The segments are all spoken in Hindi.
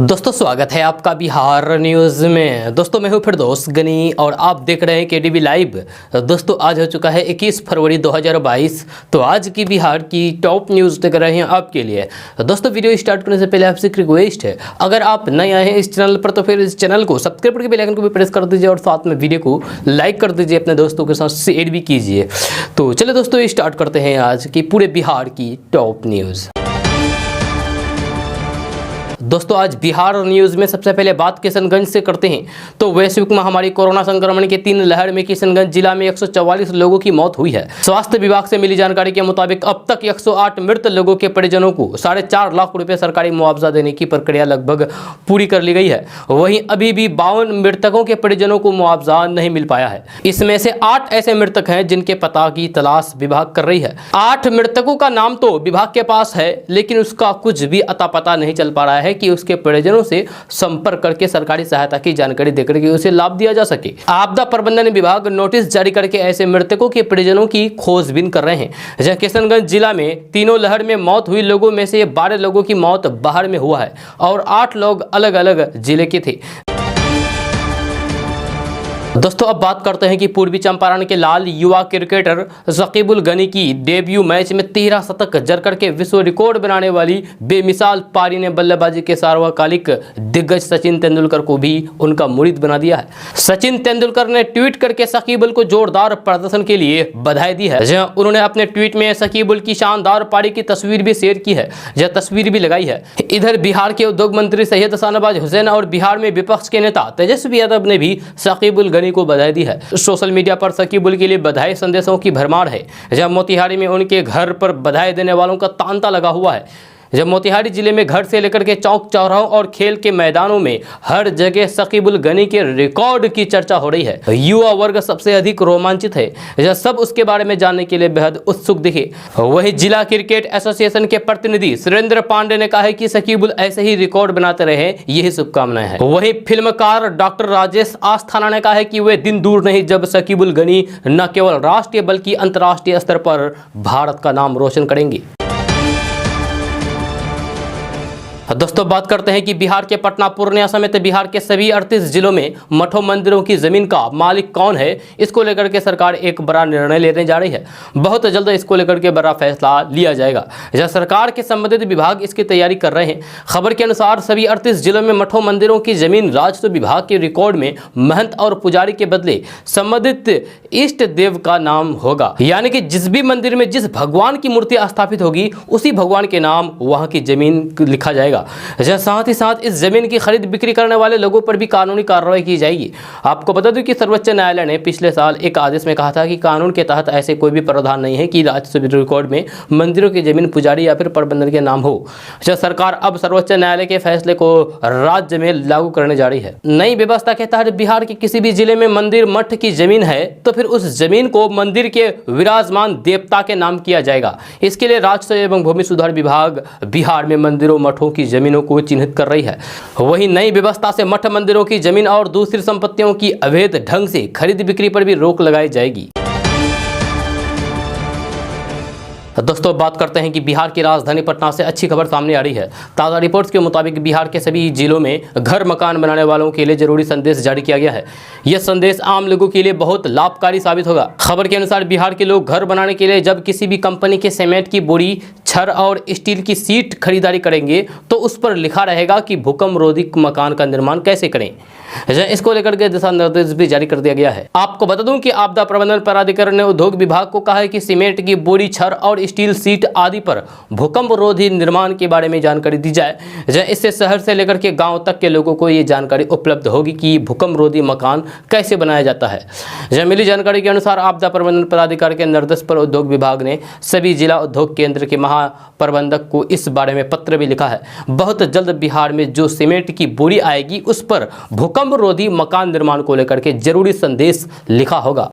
दोस्तों स्वागत है आपका बिहार न्यूज़ में। दोस्तों मैं हूं फिरदौस गनी और आप देख रहे हैं केडीवी लाइव। दोस्तों आज हो चुका है 21 फरवरी 2022। तो आज की बिहार की टॉप न्यूज़ देख रहे हैं आपके लिए। दोस्तों वीडियो स्टार्ट करने से पहले आपसे एक रिक्वेस्ट है, अगर आप नए आए हैं इस चैनल पर तो फिर इस चैनल को सब्सक्राइब करके बेल आइकन को भी प्रेस कर दीजिए और साथ में वीडियो को लाइक कर दीजिए, अपने दोस्तों के साथ शेयर भी कीजिए। तो चलिए दोस्तों स्टार्ट करते हैं आज की पूरे बिहार की टॉप न्यूज़। दोस्तों आज बिहार न्यूज़ में सबसे पहले बात किशनगंज से करते हैं। तो वैश्विक महामारी कोरोना संक्रमण के 3 लहर में किशनगंज जिला में 144 लोगों की मौत हुई है। स्वास्थ्य विभाग से मिली जानकारी के मुताबिक अब तक 108 मृत लोगों के परिजनों को 4.5 लाख रुपए सरकारी मुआवजा देने की प्रक्रिया लगभग पूरी कर ली गई है। वहीं अभी भी 52 मृतकों के परिजनों को मुआवजा नहीं मिल पाया है। इसमें से 8 ऐसे मृतक हैं जिनके पता की तलाश विभाग कर रही है। 8 मृतकों का नाम तो विभाग के पास है, लेकिन उसका कुछ भी अता पता नहीं चल पा रहा है कि उसके परिजनों से संपर्क करके सरकारी सहायता की जानकारी देकर के उसे लाभ दिया जा सके। आपदा प्रबंधन विभाग नोटिस जारी करके ऐसे मृतकों के परिजनों की खोजबीन कर रहे हैं। जहां किशनगंज जिला में तीनों लहर में मौत हुई लोगों में से 12 लोगों की मौत बाहर में हुआ है और 8 लोग अलग अलग जिले के थे। दोस्तों अब बात करते हैं कि पूर्वी चंपारण के लाल युवा क्रिकेटर शकीबुल गनी की डेब्यू मैच में 13 शतक जड़ करके विश्व रिकॉर्ड बनाने वाली बेमिसाल पारी ने बल्लेबाजी के सार्वकालिक दिग्गज सचिन तेंदुलकर को भी उनका मुरीद बना दिया है। सचिन तेंदुलकर ने ट्वीट करके शकीबुल को जोरदार प्रदर्शन के लिए बधाई दी है। जहां उन्होंने अपने ट्वीट में शकीबुल की शानदार पारी की तस्वीर भी शेयर की है, यह तस्वीर भी लगाई है। इधर बिहार के उद्योग मंत्री सैयद शाहनवाज हुसैन और बिहार में विपक्ष के नेता तेजस्वी यादव ने भी शकीबुल को बधाई दी है। सोशल मीडिया पर शकीबुल के लिए बधाई संदेशों की भरमार है। जब मोतिहारी में उनके घर पर बधाई देने वालों का तांता लगा हुआ है। जब मोतिहारी जिले में घर से लेकर के चौक चौराहों और खेल के मैदानों में हर जगह शकीबुल गनी के रिकॉर्ड की चर्चा हो रही है। युवा वर्ग सबसे अधिक रोमांचित है। जब सब उसके बारे में जानने के लिए बेहद उत्सुक दिखे। वहीं जिला क्रिकेट एसोसिएशन के प्रतिनिधि सुरेंद्र पांडे ने कहा है कि शकीबुल ऐसे ही रिकॉर्ड बनाते रहे, यही शुभकामनाएं हैं। वहीं फिल्मकार डॉक्टर राजेश आस्थाना ने कहा है कि वे दिन दूर नहीं जब शकीबुल गनी न केवल राष्ट्रीय बल्कि अंतर्राष्ट्रीय स्तर पर भारत का नाम रोशन करेंगे। दोस्तों बात करते हैं कि बिहार के पटना, पूर्णिया समेत बिहार के सभी 38 जिलों में मठों मंदिरों की जमीन का मालिक कौन है, इसको लेकर के सरकार एक बड़ा निर्णय लेने जा रही है। बहुत जल्द इसको लेकर के बड़ा फैसला लिया जाएगा। जहां सरकार के संबंधित विभाग इसकी तैयारी कर रहे हैं। खबर के अनुसार सभी 38 जिलों में मठों मंदिरों की जमीन राजस्व विभाग के रिकॉर्ड में महंत और पुजारी के बदले संबंधित इष्ट देव का नाम होगा। यानी कि जिस भी मंदिर में जिस भगवान की मूर्ति स्थापित होगी उसी भगवान के नाम वहां की जमीन लिखा जाएगा। साथ ही साथ इस जमीन की खरीद बिक्री करने वाले लोगों पर भी कानूनी कार्रवाई की जाएगी। आपको बता दूं कि सर्वोच्च न्यायालय ने पिछले साल एक आदेश में कहा था कि कानून के तहत ऐसे कोई भी प्रावधान नहीं है कि राजस्व रिकॉर्ड में मंदिरों की जमीन पुजारी या फिर प्रबंधन के नाम हो। सरकार अब सर्वोच्च न्यायालय के फैसले को राज्य में लागू करने जा रही है। नई व्यवस्था के तहत बिहार के किसी भी जिले में मंदिर मठ की जमीन है तो फिर उस जमीन को मंदिर के विराजमान देवता के नाम किया जाएगा। इसके लिए राजस्व एवं भूमि सुधार विभाग बिहार में मंदिरों मठों की जमीनों को चिन्हित कर रही है। वहीं नई व्यवस्था से मठ मंदिरों की जमीन और दूसरी संपत्तियों की अवैध ढंग से खरीद बिक्री पर भी रोक लगाई जाएगी। दोस्तों बात करते हैं कि बिहार की राजधानी पटना से अच्छी खबर सामने आ रही है। ताज़ा रिपोर्ट्स के मुताबिक बिहार के सभी जिलों में घर मकान बनाने वालों के लिए जरूरी संदेश जारी किया गया है। यह संदेश आम लोगों के लिए बहुत लाभकारी साबित होगा। खबर के अनुसार बिहार के लोग घर बनाने के लिए जब किसी भी कंपनी के सीमेंट की बोरी, छड़ और स्टील की सीट खरीदारी करेंगे तो उस पर लिखा रहेगा कि भूकंप रोधी मकान का निर्माण कैसे करें। इसको लेकर के दिशा निर्देश भी जारी कर दिया गया है। आपको बता दूं कि आपदा प्रबंधन प्राधिकरण ने उद्योग विभाग को कहा है कि सीमेंट की बोरी, छड़ और स्टील सीट आदि पर भूकंप रोधी निर्माण के बारे में जानकारी दी जाए। इससे शहर से लेकर के गांव तक के लोगों को ये जानकारी उपलब्ध होगी कि भूकंप रोधी मकान कैसे बनाया जाता है। मिली जानकारी के अनुसार आपदा प्रबंधन प्राधिकार के निर्देश पर उद्योग विभाग ने सभी जिला उद्योग केंद्र के महाप्रबंधक को इस बारे में पत्र भी लिखा है। बहुत जल्द बिहार में जो सीमेंट की बोरी आएगी उस पर भूकंप रोधी मकान निर्माण को लेकर के जरूरी संदेश लिखा होगा।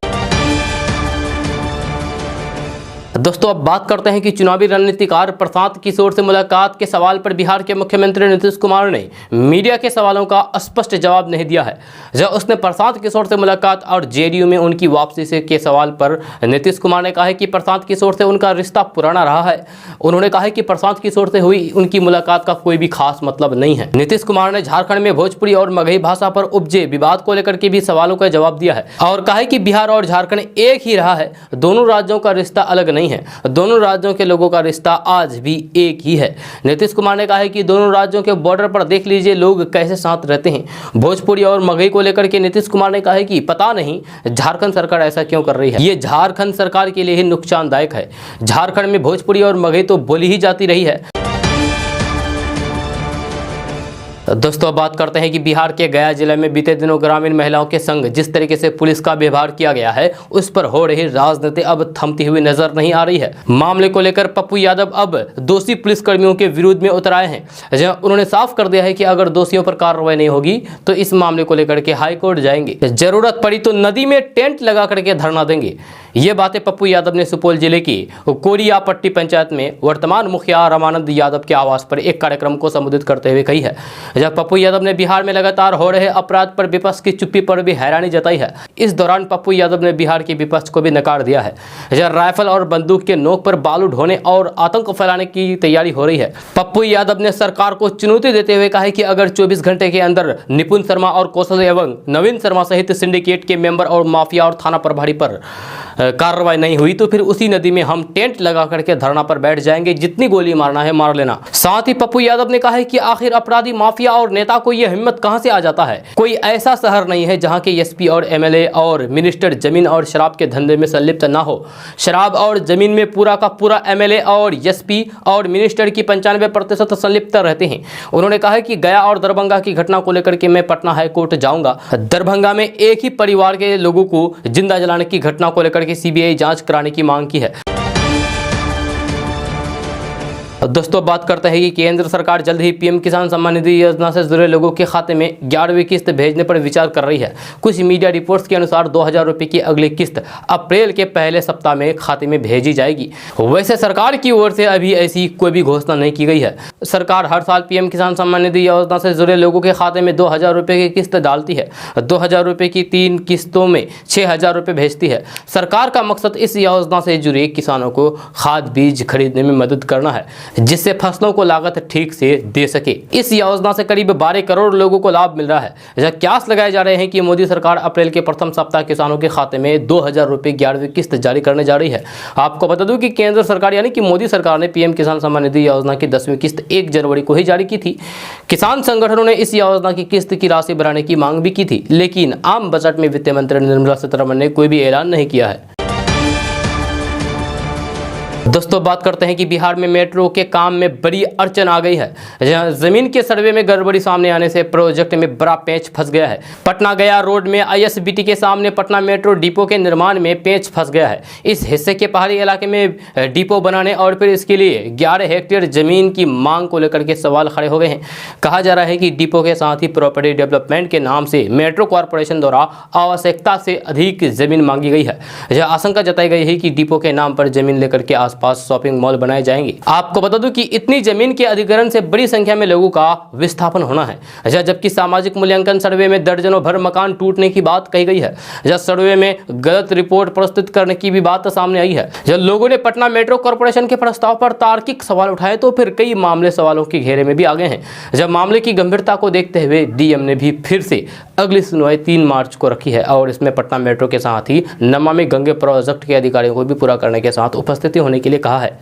दोस्तों अब बात करते हैं कि चुनावी रणनीतिकार प्रशांत किशोर से मुलाकात के सवाल पर बिहार के मुख्यमंत्री नीतीश कुमार ने मीडिया के सवालों का स्पष्ट जवाब नहीं दिया है। जब उसने प्रशांत किशोर से मुलाकात और जेडीयू में उनकी वापसी से के सवाल पर नीतीश कुमार ने कहा है कि प्रशांत किशोर से उनका रिश्ता पुराना रहा है। उन्होंने कहा है कि प्रशांत किशोर से हुई उनकी मुलाकात का कोई भी खास मतलब नहीं है। नीतीश कुमार ने झारखंड में भोजपुरी और मगही भाषा पर उपजे विवाद को लेकर के भी सवालों का जवाब दिया है और कहा है कि बिहार और झारखंड एक ही रहा है, दोनों राज्यों का रिश्ता अलग नहीं है, दोनों राज्यों के लोगों का रिश्ता आज भी एक ही है। नीतीश कुमार ने कहा है कि दोनों राज्यों के बॉर्डर पर देख लीजिए लोग कैसे साथ रहते हैं। भोजपुरी और मगही को लेकर के नीतीश कुमार ने कहा है कि पता नहीं झारखंड सरकार ऐसा क्यों कर रही है, ये झारखंड सरकार के लिए ही नुकसानदायक है। झारखंड में भोजपुरी और मगही तो बोली ही जाती रही है। दोस्तों अब बात करते हैं कि बिहार के गया जिले में बीते दिनों ग्रामीण महिलाओं के संग जिस तरीके से पुलिस का व्यवहार किया गया है उस पर हो रही राजनीति अब थमती हुई नजर नहीं आ रही है। मामले को लेकर पप्पू यादव अब दोषी पुलिसकर्मियों के विरोध में उतर आए हैं। उन्होंने साफ कर दिया है कि अगर दोषियों पर कार्रवाई नहीं होगी तो इस मामले को लेकर के हाईकोर्ट जाएंगे, जरूरत पड़ी तो नदी में टेंट लगा करके धरना देंगे। ये बातें पप्पू यादव ने सुपौल जिले की कोरियापट्टी पंचायत में वर्तमान मुखिया रामानंद यादव के आवास पर एक कार्यक्रम को संबोधित करते हुए कही है। जब पप्पू यादव ने बिहार में लगातार हो रहे अपराध पर विपक्ष की चुप्पी पर भी हैरानी जताई है। इस दौरान पप्पू यादव ने बिहार के विपक्ष को भी नकार दिया है। जब राइफल और बंदूक के नोक पर बालू ढोने और आतंक फैलाने की तैयारी हो रही है। पप्पू यादव ने सरकार को चुनौती देते हुए कहा कि अगर 24 घंटे के अंदर निपुण शर्मा और कौशल एवं नवीन शर्मा सहित सिंडिकेट के मेंबर और माफिया और थाना प्रभारी पर कार्रवाई नहीं हुई तो फिर उसी नदी में हम टेंट लगा करके धरना पर बैठ जाएंगे, जितनी गोली मारना है मार लेना। साथ ही पप्पू यादव ने कहा है कि आखिर अपराधी माफिया और नेता को यह हिम्मत कहां से आ जाता है। कोई ऐसा शहर नहीं है जहां के एसपी और एमएलए और मिनिस्टर जमीन और शराब के धंधे में संलिप्त ना हो। शराब और जमीन में पूरा का पूरा एमएलए और एसपी और मिनिस्टर की 95% संलिप्त रहते हैं। उन्होंने कहा है कि गया और दरभंगा की घटना को लेकर के मैं पटना हाईकोर्ट जाऊंगा। दरभंगा में एक ही परिवार के लोगों को जिंदा जलाने की घटना को लेकर सीबीआई जांच कराने की मांग की है। दोस्तों बात करते हैं कि केंद्र सरकार जल्द ही पीएम किसान सम्मान निधि योजना से जुड़े लोगों के खाते में 11वीं किस्त भेजने पर विचार कर रही है। कुछ मीडिया रिपोर्ट्स के अनुसार 2000 रुपये की अगली किस्त अप्रैल के पहले सप्ताह में खाते में भेजी जाएगी। वैसे सरकार की ओर से अभी ऐसी कोई भी घोषणा नहीं की गई है। सरकार हर साल पीएम किसान सम्मान निधि योजना से जुड़े लोगों के खाते में 2000 रुपये की किस्त डालती है। 2000 रुपये की 3 किस्तों में 6000 रुपये भेजती है। सरकार का मकसद इस योजना से जुड़े किसानों को खाद बीज खरीदने में मदद करना है, जिससे फसलों को लागत ठीक से दे सके। इस योजना से करीब 12 करोड़ लोगों को लाभ मिल रहा है। यह क्यास लगाए जा रहे हैं कि मोदी सरकार अप्रैल के प्रथम सप्ताह किसानों के खाते में 2000 रुपये 11वीं किस्त जारी करने जा रही है। आपको बता दूं कि केंद्र सरकार यानी कि मोदी सरकार ने पीएम किसान सम्मान निधि योजना की 10वीं किस्त 1 जनवरी को ही जारी की थी। किसान संगठनों ने इस योजना की किस्त की राशि बढ़ाने की मांग भी की थी, लेकिन आम बजट में वित्त मंत्री निर्मला सीतारमण ने कोई भी ऐलान नहीं किया है। दोस्तों बात करते हैं कि बिहार में मेट्रो के काम में बड़ी अड़चन आ गई है। जमीन के सर्वे में गड़बड़ी सामने आने से प्रोजेक्ट में बड़ा पेंच फंस गया है। पटना गया रोड में आईएसबीटी के सामने पटना मेट्रो डिपो के निर्माण में पेंच फंस गया है। इस हिस्से के पहाड़ी इलाके में डिपो बनाने और फिर इसके लिए 11 हेक्टेयर जमीन की मांग को लेकर के सवाल खड़े हो गए हैं। कहा जा रहा है कि डिपो के साथ ही प्रॉपर्टी डेवलपमेंट के नाम से मेट्रो कॉरपोरेशन द्वारा आवश्यकता से अधिक जमीन मांगी गई है। यह आशंका जताई गई है कि डिपो के नाम पर जमीन लेकर के आसपास शॉपिंग मॉल बनाए जाएंगे। आपको बता दूं कि इतनी जमीन के अधिग्रहण से बड़ी संख्या में लोगों का विस्थापन होना है। जबकि सामाजिक मूल्यांकन सर्वे में दर्जनों भर मकान टूटने की बात कही गई है। जब सर्वे में गलत रिपोर्ट प्रस्तुत करने की भी बात सामने आई है। जब लोगों ने पटना मेट्रो कॉरपोरेशन के प्रस्ताव पर तार्किक सवाल उठाए तो फिर कई मामले सवालों के घेरे में भी आ गए हैं। जब मामले की गंभीरता को देखते हुए डीएम ने भी फिर से अगली सुनवाई 3 मार्च को रखी है और इसमें पटना मेट्रो के साथ ही नमामि गंगे प्रोजेक्ट के अधिकारियों को भी पूरा करने के साथ उपस्थिति होने के लिए कहा है।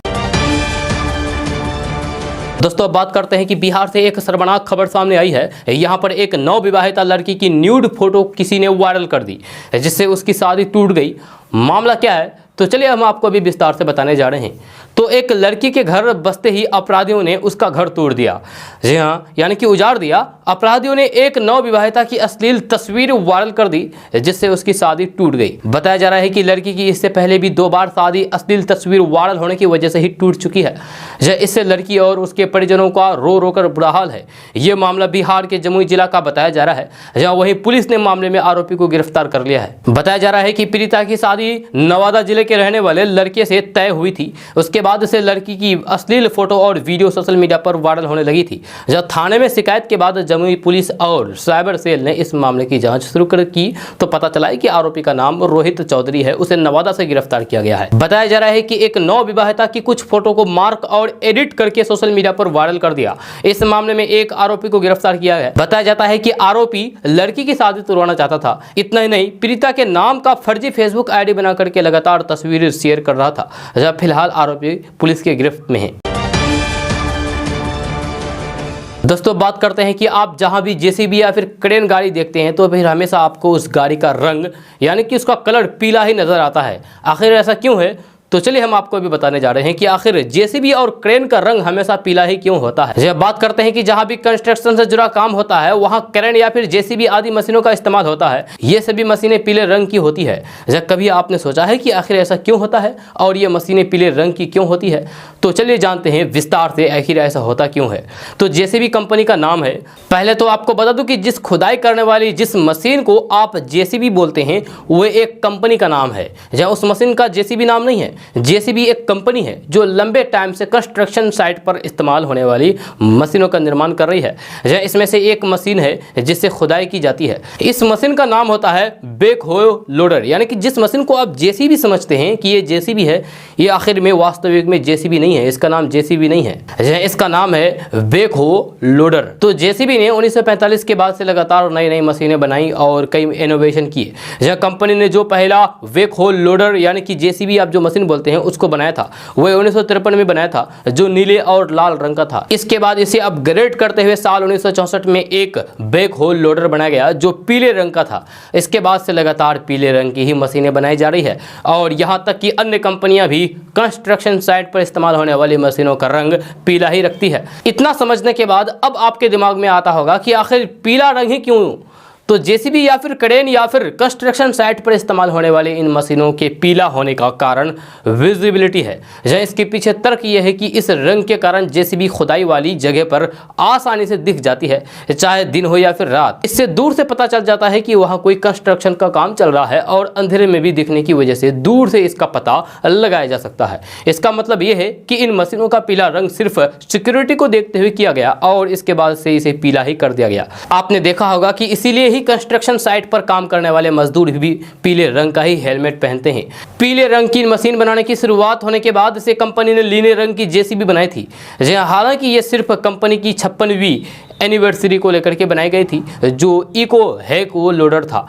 दोस्तों अब बात करते हैं कि बिहार से एक शर्मनाक खबर सामने आई है। यहाँ पर एक नवविवाहिता लड़की की न्यूड फोटो किसी ने वायरल कर दी, जिससे उसकी शादी टूट गई। मामला क्या है तो चलिए हम आपको अभी विस्तार से बताने जा रहे हैं। तो एक लड़की के घर बसते ही अपराधियों ने उसका घर तोड़ दिया। जी हाँ, यानी कि उजाड़ दिया। अपराधियों ने एक नवविवाहिता की अश्लील तस्वीर वायरल कर दी, जिससे उसकी शादी टूट गई। बताया जा रहा है कि लड़की की इससे पहले भी 2 बार शादी अश्लील तस्वीर वायरल होने की वजह से ही टूट चुकी है। इससे लड़की और उसके परिजनों का रो रो कर बुरा हाल है। यह मामला बिहार के जमुई जिला का बताया जा रहा है, जहां वहीं पुलिस ने मामले में आरोपी को गिरफ्तार कर लिया है। बताया जा रहा है कि पीड़िता की शादी नवादा जिले के रहने वाले लड़के से तय हुई थी। उसके बाद से लड़की की अश्लील फोटो और वीडियो सोशल मीडिया पर वायरल होने लगी थी। जब थाने में शिकायत के बाद जमुई पुलिस और साइबर सेल ने इस मामले की जांच शुरू की तो पता चला है कि आरोपी का नाम रोहित चौधरी है। उसे नवादा से गिरफ्तार किया गया है। बताया जा रहा है कि एक नवविवाहिता की कुछ फोटो को मार्क और एडिट करके सोशल मीडिया पर वायरल कर दिया। इस मामले में एक आरोपी को गिरफ्तार किया है। बताया जाता है कि आरोपी लड़की की शादी तोड़वाना चाहता था। इतना ही नहीं, पीड़िता के नाम का फर्जी फेसबुक आईडी बना करके लगातार तस्वीरें शेयर कर रहा था। जब फिलहाल आरोपी पुलिस के गिरफ्त में है। दोस्तों, बात करते हैं कि आप जहां भी जेसीबी या फिर क्रेन गाड़ी देखते हैं तो फिर हमेशा आपको उस गाड़ी का रंग यानी कि उसका कलर पीला ही नजर आता है। आखिर ऐसा क्यों है? तो चलिए हम आपको अभी बताने जा रहे हैं कि आखिर जेसीबी और क्रेन का रंग हमेशा पीला ही क्यों होता है। जब बात करते हैं कि जहां भी कंस्ट्रक्शन से जुड़ा काम होता है वहां क्रेन या फिर जेसीबी आदि मशीनों का इस्तेमाल होता है। ये सभी मशीनें पीले रंग की होती है। जब कभी आपने सोचा है कि आखिर ऐसा क्यों होता है और ये मशीनें पीले रंग की क्यों होती है? तो चलिए जानते हैं विस्तार से आखिर ऐसा होता क्यों है। तो जेसीबी कंपनी का नाम है। पहले तो आपको बता दूं कि जिस खुदाई करने वाली जिस मशीन को आप जेसीबी बोलते हैं वो एक कंपनी का नाम है। जहाँ उस मशीन का जेसीबी नाम नहीं है। जेसीबी एक कंपनी है जो लंबे टाइम से कंस्ट्रक्शन साइट पर इस्तेमाल होने वाली मशीनों का निर्माण कर रही है। जहाँ इसमें से एक मशीन है जिससे खुदाई की जाती है। इस मशीन का नाम होता है बैकहो लोडर। यानी कि जिस मशीन को आप जेसीबी समझते हैं कि ये जेसीबी है, ये आखिर में वास्तविक में जेसीबी नहीं है। इसका नाम जेसीबी नहीं है, इसका नाम है बैकहो लोडर। तो जेसीबी ने 1945 के बाद से लगातार नई नई मशीनें बनाई और कई इनोवेशन किए। जहाँ कंपनी ने जो पहला बैकहो लोडर यानी कि जेसीबी आप जो मशीन बोलते हैं उसको बनाया था वो 1953 में बनाया था, जो नीले और लाल रंग का था। इसके बाद इसे अपग्रेड करते हुए साल 1964 में एक बैकहो लोडर बनाया गया जो पीले रंग का था। इसके बाद से लगातार पीले रंग की ही मशीनें बनाई जा रही है और यहाँ तक कि अन्य कंपनियां भी कंस्ट्रक्शन साइट पर इस्तेमाल होने वाली मशीनों का रंग पीला ही रखती है। इतना समझने के बाद अब आपके दिमाग में आता होगा कि आखिर पीला रंग ही क्यों? तो जेसीबी या फिर क्रेन या फिर कंस्ट्रक्शन साइट पर इस्तेमाल होने वाले इन मशीनों के पीला होने का कारण विजिबिलिटी है। जहाँ इसके पीछे तर्क यह है कि इस रंग के कारण जेसीबी खुदाई वाली जगह पर आसानी से दिख जाती है, चाहे दिन हो या फिर रात। इससे दूर से पता चल जाता है कि वहाँ कोई कंस्ट्रक्शन का काम चल रहा है और अंधेरे में भी दिखने की वजह से दूर से इसका पता लगाया जा सकता है। इसका मतलब यह है कि इन मशीनों का पीला रंग सिर्फ सिक्योरिटी को देखते हुए किया गया और इसके बाद से इसे पीला ही कर दिया गया। आपने देखा होगा कि इसीलिए कंस्ट्रक्शन साइट पर काम करने वाले मजदूर भी पीले रंग का ही हेलमेट पहनते हैं। पीले रंग की मशीन बनाने की शुरुआत होने के बाद से कंपनी ने नीले रंग की जेसीबी बनाई थी। हालांकि ये सिर्फ कंपनी की 56वीं एनिवर्सरी को लेकर के बनाई गई थी, जो इको हैको लोडर था।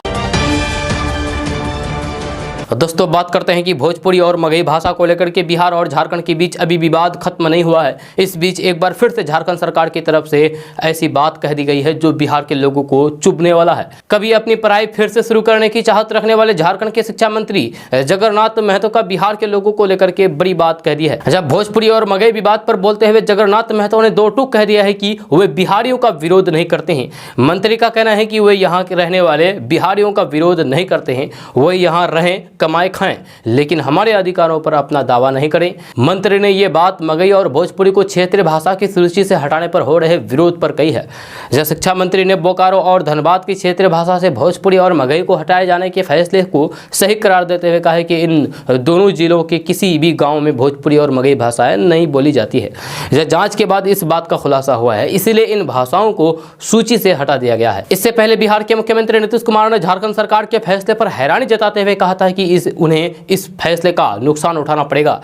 दोस्तों, बात करते हैं कि भोजपुरी और मगही भाषा को लेकर के बिहार और झारखंड के बीच अभी विवाद खत्म नहीं हुआ है। इस बीच एक बार फिर से झारखंड सरकार की तरफ से ऐसी बात कह दी गई है जो बिहार के लोगों को चुभने वाला है। कभी अपनी पढ़ाई फिर से शुरू करने की चाहत रखने वाले झारखंड के शिक्षा मंत्री जगन्नाथ महतो का बिहार के लोगों को लेकर के बड़ी बात कह दी है। जब भोजपुरी और मगही विवाद पर बोलते हुए जगन्नाथ महतो ने 2 टूक कह दिया है कि वे बिहारियों का विरोध नहीं करते हैं। मंत्री का कहना है कि वे यहाँ के रहने वाले बिहारियों का विरोध नहीं करते हैं, वे यहाँ रहें कमाए खाएं, लेकिन हमारे अधिकारों पर अपना दावा नहीं करें। मंत्री ने यह बात मगही और भोजपुरी को क्षेत्रीय भाषा की सूची से हटाने पर हो रहे विरोध पर कही है। जब शिक्षा मंत्री ने बोकारो और धनबाद की क्षेत्रीय भाषा से भोजपुरी और मगही को हटाए जाने के फैसले को सही करार देते हुए कहा है कि इन दोनों जिलों के किसी भी गाँव में भोजपुरी और मगही भाषाएं नहीं बोली जाती है। जांच के बाद इस बात का खुलासा हुआ है, इसीलिए इन भाषाओं को सूची से हटा दिया गया है। इससे पहले बिहार के मुख्यमंत्री नीतीश कुमार ने झारखंड सरकार के फैसले पर हैरानी जताते हुए कहा था कि उन्हें इस फैसले का नुकसान उठाना पड़ेगा।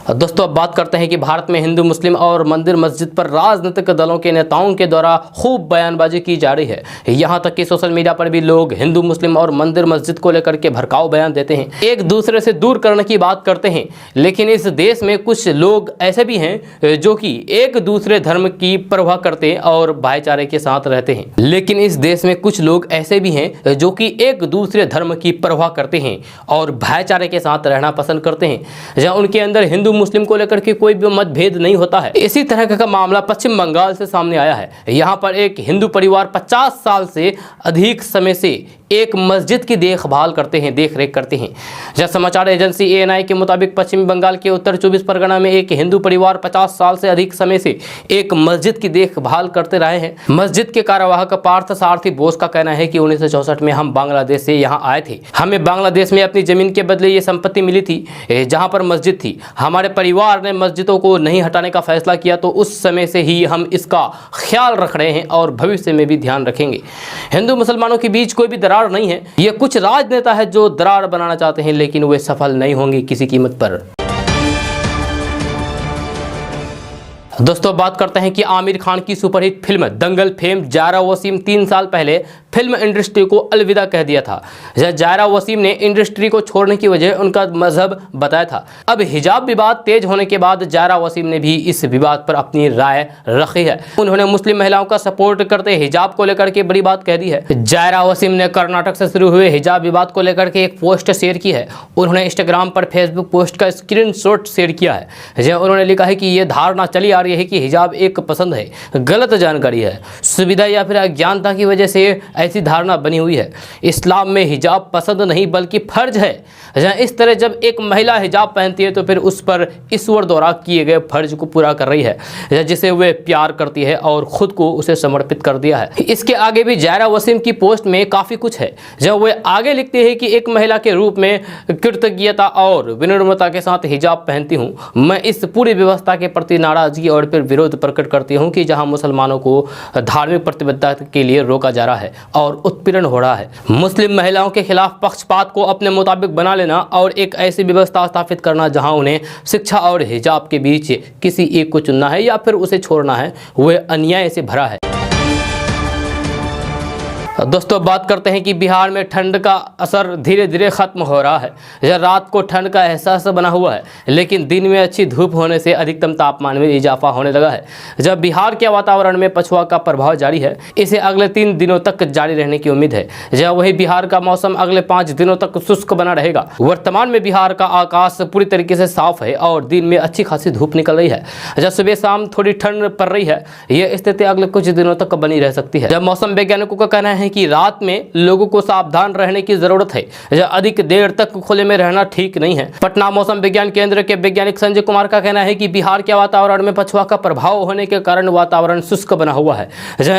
दोस्तों अब बात करते हैं कि भारत में हिंदू मुस्लिम और मंदिर मस्जिद पर राजनीतिक दलों के नेताओं के द्वारा खूब बयानबाजी की जा रही है। यहाँ तक कि सोशल मीडिया पर भी लोग हिंदू मुस्लिम और मंदिर मस्जिद को लेकर के भड़काऊ बयान देते हैं, एक दूसरे से दूर करने की बात करते हैं। लेकिन इस देश में कुछ लोग ऐसे भी हैं जो कि एक दूसरे धर्म की परवाह करते और भाईचारे के साथ रहते हैं। लेकिन इस देश में कुछ लोग ऐसे भी हैं जो कि एक दूसरे धर्म की परवाह करते हैं और भाईचारे के साथ रहना पसंद करते हैं, जहाँ उनके अंदर हिंदू मुस्लिम को लेकर के कोई भी मतभेद नहीं होता है। इसी तरह का मामला पश्चिम बंगाल से सामने आया है। यहाँ पर एक हिंदू परिवार 50 साल से अधिक समय से एक मस्जिद की देखभाल करते हैं, देख रेख करते हैं। जब समाचार एजेंसी ANI के मुताबिक पश्चिम बंगाल के उत्तर 24 परगना में एक हिंदू परिवार 50 साल से अधिक समय से एक मस्जिद की देखभाल करते रहे हैं। मस्जिद के कार्यवाहक पार्थ सारथी बोस का कहना है कि 1964 में हम बांग्लादेश से यहाँ आए थे। हमें बांग्लादेश में अपनी जमीन के बदले ये संपत्ति मिली थी जहाँ पर मस्जिद थी। हमारे परिवार ने मस्जिदों को नहीं हटाने का फैसला किया, तो उस समय से ही हम इसका ख्याल रख रहे हैं और भविष्य में भी ध्यान रखेंगे। हिंदू मुसलमानों के बीच कोई भी दरार नहीं है। ये कुछ राजनेता है जो दरार बनाना चाहते हैं, लेकिन वे सफल नहीं होंगे किसी कीमत पर। दोस्तों बात करते हैं कि आमिर खान की सुपरहिट फिल्म दंगल फेम जायरा वसीम 3 साल पहले फिल्म इंडस्ट्री को अलविदा कह दिया था। जायरा वसीम ने इंडस्ट्री को छोड़ने की वजह उनका मजहब बताया था। अब हिजाब विवाद तेज होने के बाद जायरा वसीम ने भी इस विवाद पर अपनी राय रखी है। उन्होंने मुस्लिम महिलाओं का सपोर्ट करते हिजाब को लेकर के बड़ी बात कह दी है। जायरा वसीम ने कर्नाटक से शुरू हुए हिजाब विवाद को लेकर के एक पोस्ट शेयर की है। उन्होंने इंस्टाग्राम पर फेसबुक पोस्ट का स्क्रीनशॉट शेयर किया है। उन्होंने लिखा है कि ये धारणा चली आ रही है कि हिजाब एक पसंद है, गलत जानकारी है, सुविधा या फिर अज्ञानता की वजह से ऐसी धारणा बनी हुई है। इस्लाम में हिजाब पसंद नहीं बल्कि फर्ज है। इस तरह जब एक महिला हिजाब पहनती है तो फिर उस पर ईश्वर द्वारा किए गए फर्ज को पूरा कर रही है, जिसे वे प्यार करती है और खुद को उसे समर्पित कर दिया है। इसके आगे भी जायरा वसीम की पोस्ट में काफ़ी कुछ है। जब वे आगे लिखते हैं कि एक महिला के रूप में कृतज्ञता और विनम्रता के साथ हिजाब पहनती हूँ। मैं इस पूरी व्यवस्था के प्रति नाराजगी और फिर विरोध प्रकट करती हूँ कि जहाँ मुसलमानों को धार्मिक प्रतिबद्धता के लिए रोका जा रहा है और उत्पीड़न हो रहा है। मुस्लिम महिलाओं के खिलाफ पक्षपात को अपने मुताबिक बना लेना और एक ऐसी व्यवस्था स्थापित करना जहां उन्हें शिक्षा और हिजाब के बीच किसी एक को चुनना है या फिर उसे छोड़ना है, वह अन्याय से भरा है। दोस्तों बात करते हैं कि बिहार में ठंड का असर धीरे धीरे खत्म हो रहा है। रात को ठंड का एहसास बना हुआ है, लेकिन दिन में अच्छी धूप होने से अधिकतम तापमान में इजाफा होने लगा है। जब बिहार के वातावरण में पछुआ का प्रभाव जारी है, इसे अगले 3 दिनों तक जारी रहने की उम्मीद है। जब वही बिहार का मौसम अगले 5 दिनों तक शुष्क बना रहेगा। वर्तमान में बिहार का आकाश पूरी तरीके से साफ है और दिन में अच्छी खासी धूप निकल रही है। जब सुबह शाम थोड़ी ठंड पड़ रही है, यह स्थिति अगले कुछ दिनों तक बनी रह सकती है। जब मौसम वैज्ञानिकों का कहना है कि रात में लोगों को सावधान रहने की जरूरत है। अधिक देर तक खुले में रहना ठीक नहीं है। पटना मौसम विज्ञान केंद्र के वैज्ञानिक संजय कुमार का कहना है कि बिहार के वातावरण में पछुआ का प्रभाव होने के कारण वातावरण शुष्क बना हुआ है।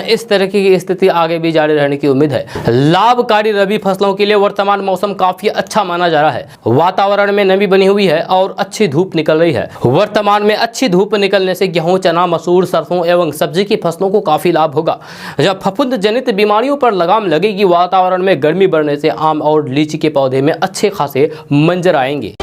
इस तरह की स्थिति आगे भी जारी रहने की उम्मीद है। लाभकारी रबी फसलों के लिए वर्तमान मौसम काफी अच्छा माना जा रहा है। वातावरण में नमी बनी हुई है और अच्छी धूप निकल रही है। वर्तमान में अच्छी धूप निकलने से गेहूं, चना, मसूर, सरसों एवं सब्जी की फसलों को काफी लाभ होगा। जब फफूंद जनित बीमारियों पर लगाम लगेगी, वातावरण में गर्मी बढ़ने से आम और लीची के पौधे में अच्छे खासे मंजर आएंगे।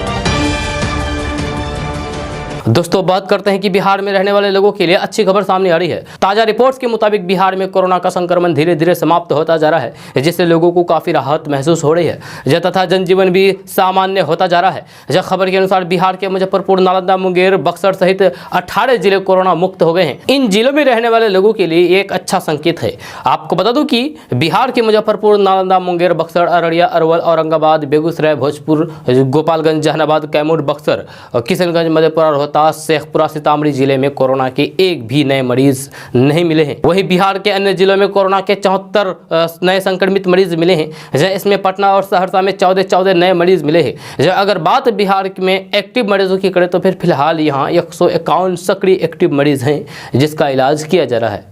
दोस्तों बात करते हैं कि बिहार में रहने वाले लोगों के लिए अच्छी खबर सामने आ रही है। ताजा रिपोर्ट्स के मुताबिक बिहार में कोरोना का संक्रमण धीरे धीरे समाप्त होता जा रहा है, जिससे लोगों को काफी राहत महसूस हो रही है तथा जनजीवन भी सामान्य होता जा रहा है। खबर के अनुसार बिहार के मुजफ्फरपुर, नालंदा, मुंगेर, बक्सर सहित 18 जिले कोरोना मुक्त हो गए हैं। इन जिलों में रहने वाले लोगों के लिए एक अच्छा संकेत है। आपको बता दूं कि बिहार के मुजफ्फरपुर, नालंदा, मुंगेर, बक्सर, अररिया, अरवल, औरंगाबाद, बेगूसराय, भोजपुर, गोपालगंज, जहानाबाद, कैमूर, बक्सर, किशनगंज, मधेपुरा, शेखपुरा, सीतामढ़ी जिले में कोरोना के एक भी नए मरीज नहीं मिले हैं। वहीं बिहार के अन्य जिलों में कोरोना के 74 नए संक्रमित मरीज मिले हैं। इसमें पटना और सहरसा में 14 नए मरीज मिले हैं। अगर बात बिहार में एक्टिव मरीजों की करें तो फिर फिलहाल यहाँ 151 सक्रिय एक्टिव मरीज हैं जिसका इलाज किया जा रहा है।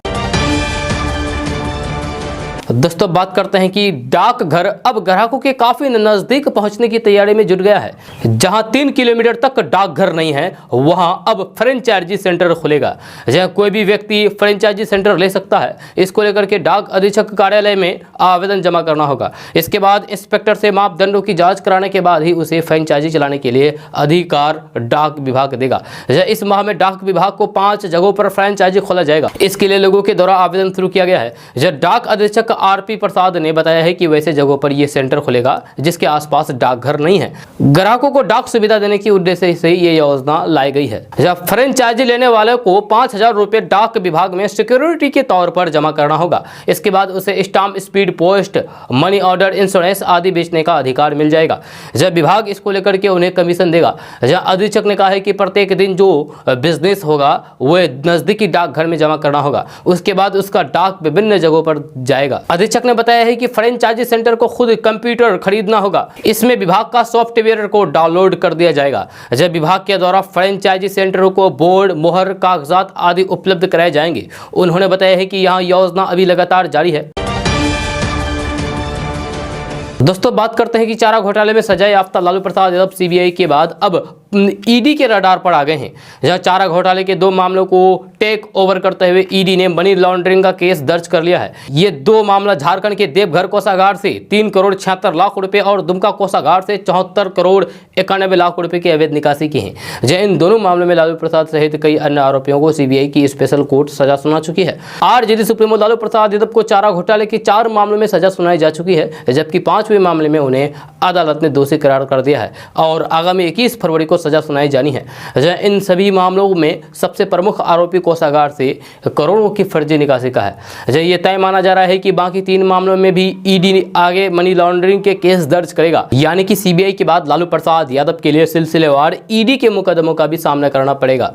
दोस्तों बात करते हैं कि डाकघर अब ग्राहकों के काफी नजदीक पहुंचने की तैयारी में जुट गया है। जहां 3 किलोमीटर तक डाकघर नहीं है, वहां अब फ्रेंचाइजी सेंटर खुलेगा, जहां कोई भी व्यक्ति फ्रेंचाइजी सेंटर ले सकता है। इसको लेकर के डाक अधीक्षक कार्यालय में आवेदन जमा करना होगा। इसके बाद इंस्पेक्टर से मापदंडों की जांच कराने के बाद ही उसे फ्रेंचाइजी चलाने के लिए अधिकार डाक विभाग देगा। इस माह में डाक विभाग को 5 जगहों पर फ्रेंचाइजी खोला जाएगा। इसके लिए लोगों के द्वारा आवेदन शुरू किया गया है। डाक अधीक्षक आरपी प्रसाद ने बताया है कि वैसे जगहों पर यह सेंटर खुलेगा जिसके आसपास डाकघर नहीं है। ग्राहकों को डाक सुविधा देने की उद्देश्य से ये योजना लाई गई है। फ्रेंचाइजी लेने वाले को 5,000 रुपए डाक विभाग में सिक्योरिटी के तौर पर जमा करना होगा। इसके बाद उसे stamp, speed post, money order, insurance आदि बेचने का अधिकार मिल जाएगा। जब विभाग इसको लेकर के उन्हें कमीशन देगा। अधीक्षक ने कहा है कि प्रत्येक दिन जो बिजनेस होगा वह नजदीकी डाकघर में जमा करना होगा। उसके बाद उसका डाक विभिन्न जगहों पर जाएगा। अधीक्षक ने बताया है कि फ्रेंचाइजी सेंटर को खुद कंप्यूटर खरीदना होगा। इसमें विभाग का सॉफ्टवेयर को डाउनलोड कर दिया जाएगा। जब विभाग के द्वारा फ्रेंचाइजी सेंटरों को बोर्ड, मोहर, कागजात आदि उपलब्ध कराए जाएंगे। उन्होंने बताया है कि यहां योजना अभी लगातार जारी है। दोस्तों बात करते हैं कि चारा घोटाले में सजा याफ्ता लालू प्रसाद यादव सीबीआई के बाद अब ईडी के रडार पर आ गए हैं। जहां चारा घोटाले के 2 मामलों को टेक ओवर करते हुए ईडी ने मनी लॉन्ड्रिंग का केस दर्ज कर लिया है। ये 2 मामला झारखंड के देवघर कोषागार से 3 करोड़ 76 लाख रुपए और दुमका कोषागार से 74 करोड़ 91 लाख रुपए की अवैध निकासी की है। इन दोनों मामलों में लालू प्रसाद सहित कई अन्य आरोपियों को सीबीआई की स्पेशल कोर्ट सजा सुना चुकी है। आरजेडी सुप्रीमो लालू प्रसाद यादव को चारा घोटाले के 4 मामलों में सजा सुनाई जा चुकी है, जबकि 5वें मामले में उन्हें अदालत ने दोषी करार कर दिया है और आगामी 21 फरवरी को सजा सुनाई जानी है। इन सभी मामलों में सबसे प्रमुख आरोपी कोषागार से करोड़ों की फर्जी निकासी का है। ये तय माना जा रहा है कि बाकी 3 मामलों में भी ईडी आगे मनी लॉन्ड्रिंग के केस दर्ज करेगा। यानी कि सीबीआई के बाद लालू प्रसाद यादव के लिए सिलसिलेवार ईडी के मुकदमों का भी सामना करना पड़ेगा।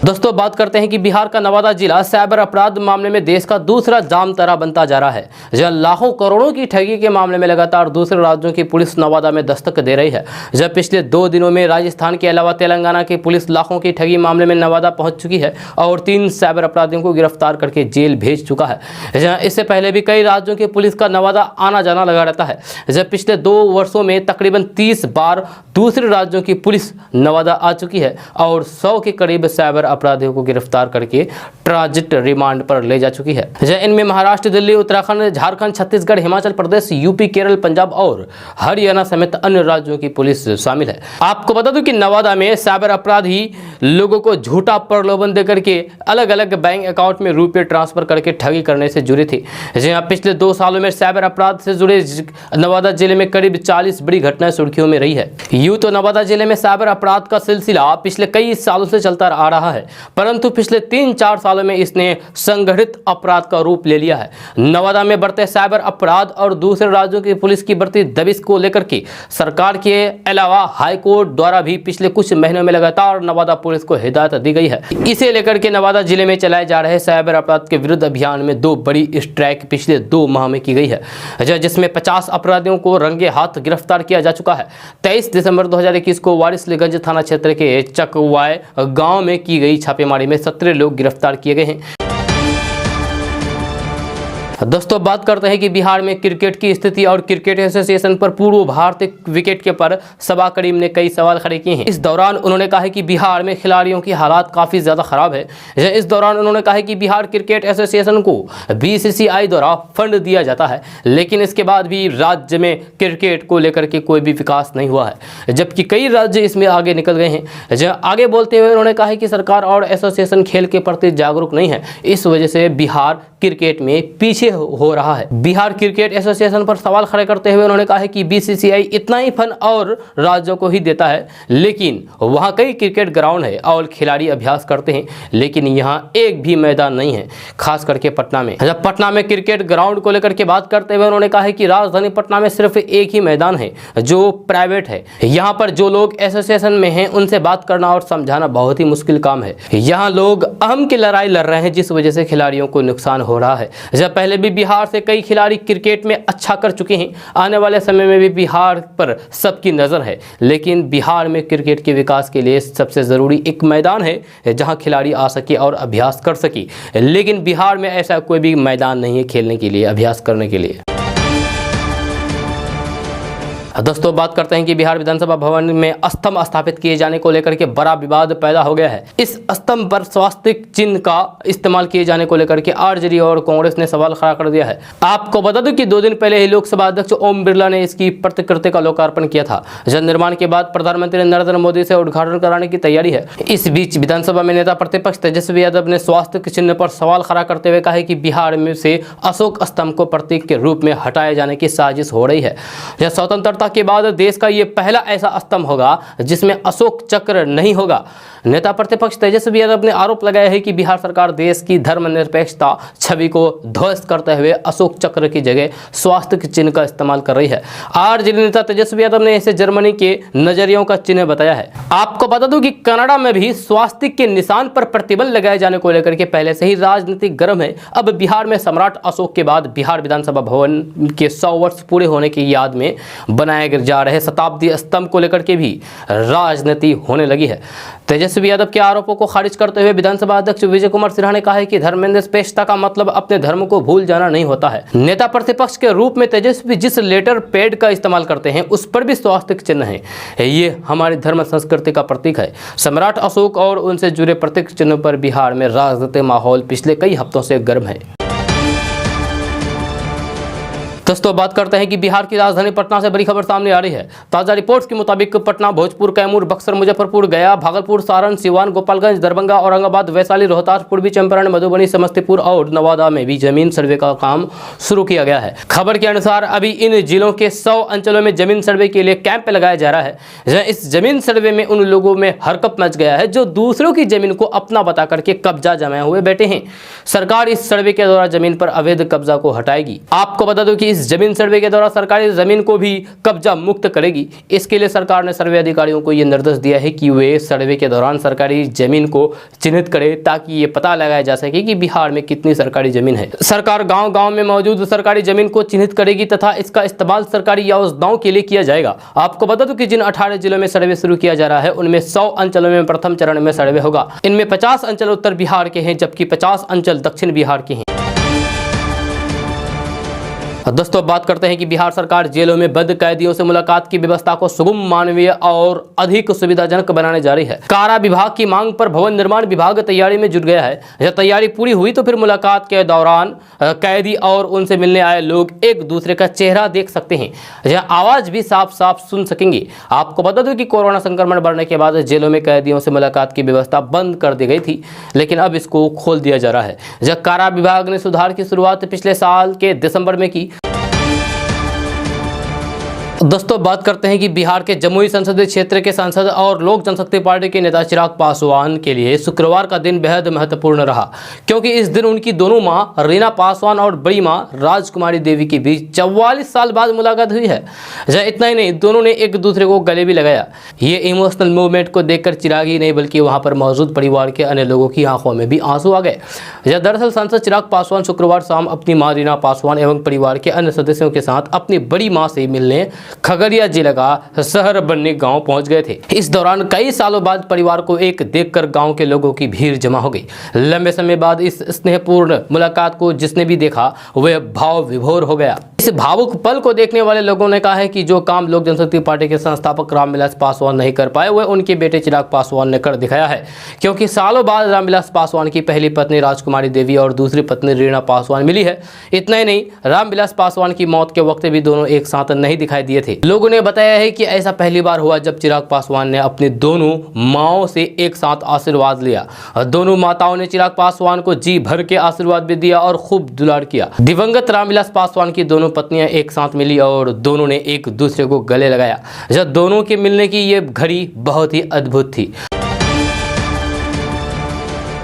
दोस्तों बात करते हैं कि बिहार का नवादा जिला साइबर अपराध मामले में देश का दूसरा जामतारा बनता जा रहा है। जहां लाखों करोड़ों की ठगी के मामले में लगातार दूसरे राज्यों की पुलिस नवादा में दस्तक दे रही है। जब पिछले 2 दिनों में राजस्थान के अलावा तेलंगाना की पुलिस लाखों की ठगी मामले में नवादा पहुंच चुकी है और 3 साइबर अपराधियों को गिरफ्तार करके जेल भेज चुका है। जहां इससे पहले भी कई राज्यों की पुलिस का नवादा आना जाना लगा रहता है। जब पिछले 2 वर्षों में तकरीबन 30 बार दूसरे राज्यों की पुलिस नवादा आ चुकी है और 100 के करीब साइबर अपराधियों को गिरफ्तार करके ट्रांजिट रिमांड पर ले जा चुकी है। इनमें महाराष्ट्र, दिल्ली, उत्तराखंड, झारखंड, छत्तीसगढ़, हिमाचल प्रदेश, यूपी, केरल, पंजाब और हरियाणा समेत अन्य राज्यों की पुलिस शामिल है। आपको बता दूं कि नवादा में साइबर अपराधी लोगों को झूठा प्रलोभन देकर के अलग अलग बैंक अकाउंट में रुपए ट्रांसफर करके ठगी करने से जुड़े थे। पिछले 2 सालों में साइबर अपराध से जुड़े नवादा जिले में करीब 40 बड़ी घटनाएं सुर्खियों में रही है। यूं तो नवादा जिले में साइबर अपराध का सिलसिला पिछले कई सालों से चलता आ रहा है, परंतु पिछले 3-4 सालों में इसने संगठित अपराध का रूप ले लिया है। नवादा में बढ़ते साइबर अपराध और दूसरे राज्यों की पुलिस की बढ़ती दबिश को लेकर के सरकार के अलावा हाईकोर्ट द्वारा भी पिछले कुछ महीनों में लगातार नवादा पुलिस को हिदायत दी गई है। इसे लेकर के नवादा जिले में चलाए जा रहे साइबर अपराध के विरुद्ध अभियान में 2 बड़ी स्ट्राइक पिछले 2 माह में की गई है, जिसमें 50 अपराधियों को रंगे हाथ गिरफ्तार किया जा चुका है। 23 दिसंबर 2021 को वारिसलीगंज थाना क्षेत्र के चकवाय गांव में की गई छापेमारी में 17 लोग गिरफ्तार किए गए हैं। दोस्तों बात करते हैं कि बिहार में क्रिकेट की स्थिति और क्रिकेट एसोसिएशन पर पूर्व भारतीय विकेट कीपर सबा करीम ने कई सवाल खड़े किए हैं। इस दौरान उन्होंने कहा है कि बिहार में खिलाड़ियों की हालात काफ़ी ज़्यादा खराब है। इस दौरान उन्होंने कहा है कि बिहार क्रिकेट एसोसिएशन को बीसीसीआई द्वारा फंड दिया जाता है, लेकिन इसके बाद भी राज्य में क्रिकेट को लेकर के कोई भी विकास नहीं हुआ है, जबकि कई राज्य इसमें आगे निकल गए हैं। आगे बोलते हुए उन्होंने कहा है कि सरकार और एसोसिएशन खेल के प्रति जागरूक नहीं है, इस वजह से बिहार क्रिकेट में पीछे हो रहा है। बिहार क्रिकेट एसोसिएशन पर सवाल खड़े करते हुए उन्होंने कहा है कि बीसीसीआई इतना ही फंड और राज्यों को ही देता है, लेकिन वहां कई क्रिकेट ग्राउंड है और खिलाड़ी अभ्यास करते हैं, लेकिन यहां एक भी मैदान नहीं है, खास करके पटना में। जब पटना में क्रिकेट ग्राउंड को लेकर के बात करते हुए उन्होंने कहा है कि राजधानी पटना में सिर्फ एक ही मैदान है जो प्राइवेट है। यहाँ पर जो लोग एसोसिएशन में हैं उनसे बात करना और समझाना बहुत ही मुश्किल काम है। यहाँ लोग अहम की लड़ाई लड़ रहे हैं, जिस वजह से खिलाड़ियों को नुकसान हो हो रहा है। जब पहले भी बिहार से कई खिलाड़ी क्रिकेट में अच्छा कर चुके हैं, आने वाले समय में भी बिहार पर सबकी नज़र है। लेकिन बिहार में क्रिकेट के विकास के लिए सबसे ज़रूरी एक मैदान है जहां खिलाड़ी आ सके और अभ्यास कर सके। लेकिन बिहार में ऐसा कोई भी मैदान नहीं है खेलने के लिए, अभ्यास करने के लिए। दोस्तों बात करते हैं कि बिहार विधानसभा भवन में स्तंभ स्थापित किए जाने को लेकर के बड़ा विवाद पैदा हो गया है। इस स्तंभ पर स्वास्तिक चिन्ह का इस्तेमाल किए जाने को लेकर के आरजेडी और कांग्रेस ने सवाल खड़ा कर दिया है। आपको बता दूं कि 2 दिन पहले ही लोकसभा अध्यक्ष ओम बिरला ने इसकी प्रतिकृति का लोकार्पण किया था। जन निर्माण के बाद प्रधानमंत्री नरेंद्र मोदी से उद्घाटन कराने की तैयारी है। इस बीच विधानसभा में नेता प्रतिपक्ष तेजस्वी यादव ने स्वास्तिक चिन्ह पर सवाल खड़ा करते हुए कहा कि बिहार में से अशोक स्तंभ को प्रतीक के रूप में हटाए जाने की साजिश हो रही है। यह स्वतंत्रता के बाद देश का यह पहला ऐसा स्तंभ होगा जिसमें अशोक चक्र नहीं होगा। नेता प्रतिपक्ष तेजस्वी यादव ने आरोप लगाया है कि बिहार सरकार देश की धर्मनिरपेक्षता छवि को ध्वस्त करते हुए अशोक चक्र की जगह स्वास्तिक चिन्ह का इस्तेमाल कर रही है। आरजेडी नेता तेजस्वी यादव ने इसे जर्मनी के नजरियों का चिन्ह बताया है। आपको बता दूं कि कनाडा में भी स्वास्तिक के निशान पर प्रतिबंध लगाए जाने को लेकर के पहले से ही राजनीतिक गर्म है। अब बिहार में सम्राट अशोक के बाद बिहार विधानसभा भवन के 100 वर्ष पूरे होने की याद में बनाए जा रहे शताब्दी स्तंभ को लेकर के भी राजनीति होने लगी है। तेजस्वी यादव के आरोपों को खारिज करते हुए विधानसभा अध्यक्ष विजय कुमार सिन्हा ने कहा है कि धर्मनिरपेक्षता का मतलब अपने धर्म को भूल जाना नहीं होता है। नेता प्रतिपक्ष के रूप में तेजस्वी जिस लेटर पैड का इस्तेमाल करते हैं उस पर भी स्वास्तिक चिन्ह है। ये हमारी धर्म संस्कृति का प्रतीक है। सम्राट अशोक और उनसे जुड़े प्रतीक चिन्ह पर बिहार में राजनीतिक माहौल पिछले कई हफ्तों से गर्म है। दोस्तों बात करते हैं कि बिहार की राजधानी पटना से बड़ी खबर सामने आ रही है। ताजा रिपोर्ट्स के मुताबिक पटना, भोजपुर, कैमूर, बक्सर, मुजफ्फरपुर, गया, भागलपुर, सारण, सिवान, गोपालगंज, दरभंगा, औरंगाबाद, वैशाली, रोहतास, पूर्वी चंपारण, मधुबनी, समस्तीपुर और नवादा में भी जमीन सर्वे का काम शुरू किया गया है। खबर के अनुसार अभी इन जिलों के 100 अंचलों में जमीन सर्वे के लिए कैंप लगाया जा रहा है। इस जमीन सर्वे में उन लोगों में हरकत मच गया है जो दूसरों की जमीन को अपना बता करके कब्जा जमाए हुए बैठे हैं। सरकार इस सर्वे के दौरान जमीन पर अवैध कब्जा को हटाएगी। आपको बता दो कि इस जमीन सर्वे के दौरान सरकारी जमीन को भी कब्जा मुक्त करेगी। इसके लिए सरकार ने सर्वे अधिकारियों को यह निर्देश दिया है कि वे सर्वे के दौरान सरकारी जमीन को चिन्हित करें ताकि ये पता लगाया जा सके कि बिहार में कितनी सरकारी जमीन है। सरकार गांव-गांव में मौजूद सरकारी जमीन को चिन्हित करेगी तथा इसका इस्तेमाल सरकारी योजनाओं के लिए किया जाएगा। आपको बता दूं कि जिन 18 जिलों में सर्वे शुरू किया जा रहा है उनमें 100 अंचलों में प्रथम चरण में सर्वे होगा। इनमें 50 अंचल उत्तर बिहार के हैं जबकि 50 अंचल दक्षिण बिहार के हैं। दोस्तों बात करते हैं कि बिहार सरकार जेलों में बंद कैदियों से मुलाकात की व्यवस्था को सुगम, मानवीय और अधिक सुविधाजनक बनाने जा रही है। कारा विभाग की मांग पर भवन निर्माण विभाग तैयारी में जुट गया है। जब तैयारी पूरी हुई तो फिर मुलाकात के दौरान कैदी और उनसे मिलने आए लोग एक दूसरे का चेहरा देख सकते हैं, जहाँ आवाज भी साफ साफ सुन सकेंगे। आपको बता दूं कि कोरोना संक्रमण बढ़ने के बाद जेलों में कैदियों से मुलाकात की व्यवस्था बंद कर दी गई थी, लेकिन अब इसको खोल दिया जा रहा है। जब कारा विभाग ने सुधार की शुरुआत पिछले साल के दिसंबर में की। दोस्तों बात करते हैं कि बिहार के जमुई संसदीय क्षेत्र के सांसद और लोक जनशक्ति पार्टी के नेता चिराग पासवान के लिए शुक्रवार का दिन बेहद महत्वपूर्ण रहा, क्योंकि इस दिन उनकी दोनों मां रीना पासवान और बड़ी मां राजकुमारी देवी के बीच 44 साल बाद मुलाकात हुई है। इतना ही नहीं, दोनों ने एक दूसरे को गले भी लगाया। ये इमोशनल मूवमेंट को देखकर चिराग ही नहीं बल्कि वहां पर मौजूद परिवार के अन्य लोगों की आंखों में भी आंसू आ गए। दरअसल सांसद चिराग पासवान शुक्रवार शाम अपनी मां रीना पासवान एवं परिवार के अन्य सदस्यों के साथ अपनी बड़ी मां से मिलने खगड़िया जिले का शहर बन्नी गांव पहुंच गए थे। इस दौरान कई सालों बाद परिवार को एक देखकर गांव के लोगों की भीड़ जमा हो गई। लंबे समय बाद इस स्नेहपूर्ण मुलाकात को जिसने भी देखा वह भाव विभोर हो गया। इस भावुक पल को देखने वाले लोगों ने कहा है कि जो काम लोक जनशक्ति पार्टी के संस्थापक रामविलास पासवान नहीं कर पाए वह उनके बेटे चिराग पासवान ने कर दिखाया है, क्योंकि सालों बाद रामविलास पासवान की पहली पत्नी राजकुमारी देवी और दूसरी पत्नी रीना पासवान मिली है। इतना ही नहीं, रामविलास पासवान की मौत के वक्त भी दोनों एक साथ नहीं दिखाई दिए थे। लोगों ने बताया है कि ऐसा पहली बार हुआ जब चिराग पासवान ने अपनी दोनों माओं से एक साथ आशीर्वाद लिया। दोनों माताओं ने चिराग पासवान को जी भर के आशीर्वाद भी दिया और खूब दुलार किया। दिवंगत रामविलास पासवान की दोनों पत्नियां एक साथ मिली और दोनों ने एक दूसरे को गले लगाया। जब दोनों के मिलने की ये घड़ी बहुत ही अद्भुत थी।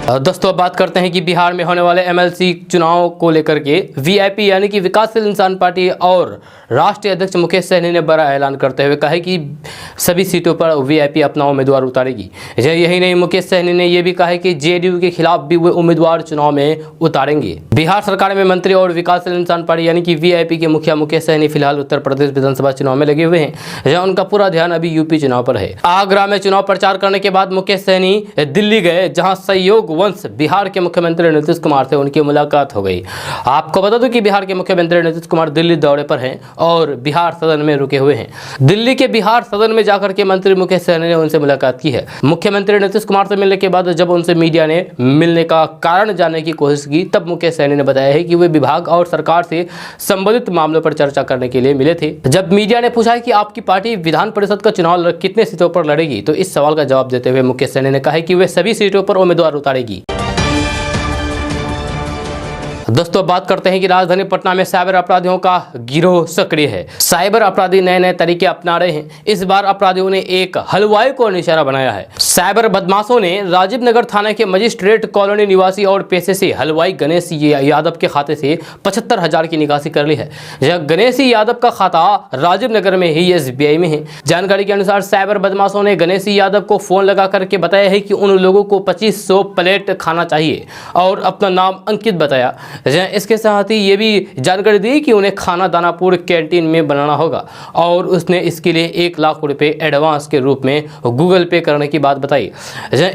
दोस्तों अब बात करते हैं कि बिहार में होने वाले एमएलसी चुनाव को लेकर के वीआईपी यानी कि विकासशील इंसान पार्टी और राष्ट्रीय अध्यक्ष मुकेश सहनी ने बड़ा ऐलान करते हुए कहा है कि सभी सीटों पर वीआईपी अपना उम्मीदवार उतारेगी। यही नहीं, मुकेश सहनी ने यह भी कहा है कि जेडीयू के खिलाफ भी वे उम्मीदवार चुनाव में उतारेंगे। बिहार सरकार में मंत्री और विकासशील इंसान पार्टी यानी कि वीआईपी के मुखिया मुकेश सहनी फिलहाल उत्तर प्रदेश विधानसभा चुनाव में लगे हुए हैं, जहाँ उनका पूरा ध्यान अभी यूपी चुनाव पर है। आगरा में चुनाव प्रचार करने के बाद मुकेश सहनी दिल्ली गए, जहाँ सहयोग वंश बिहार के मुख्यमंत्री नीतीश कुमार से उनकी मुलाकात हो गई। आपको बता दूं कि बिहार के मुख्यमंत्री नीतीश कुमार दिल्ली दौरे पर हैं और बिहार सदन में रुके हुए हैं। दिल्ली के बिहार सदन में जाकर के मंत्री मुकेश सहनी ने उनसे मुलाकात की है। मुख्यमंत्री नीतीश कुमार से मिलने के बाद जब उनसे मीडिया ने मिलने का कारण जानने की कोशिश की, तब मुकेश सहनी ने बताया है कि वे विभाग और सरकार से संबंधित मामलों पर चर्चा करने के लिए मिले थे। जब मीडिया ने पूछा कि आपकी पार्टी विधान परिषद का चुनाव कितने सीटों पर लड़ेगी, तो इस सवाल का जवाब देते हुए मुकेश सहनी ने कहा कि वे सभी सीटों पर उम्मीदवार उतारेगी। दोस्तों बात करते हैं कि राजधानी पटना में साइबर अपराधियों का गिरोह सक्रिय है। साइबर अपराधी नए नए तरीके अपना रहे हैं। इस बार अपराधियों ने एक हलवाई को निशाना बनाया है। साइबर बदमाशों ने राजीव नगर थाने के मजिस्ट्रेट कॉलोनी निवासी और पेशे से हलवाई गणेश यादव के खाते से 75,000 की निकासी कर ली है। गणेश यादव का खाता राजीव नगर में ही SBI में है। जानकारी के अनुसार साइबर बदमाशों ने गणेश यादव को फोन लगा करके बताया है कि उन लोगों को 2500 प्लेट खाना चाहिए और अपना नाम अंकित बताया। इसके साथ ही ये भी जानकारी दी कि उन्हें खाना दानापुर कैंटीन में बनाना होगा और उसने इसके लिए 1 लाख रुपए एडवांस के रूप में गूगल पे करने की बात बताई।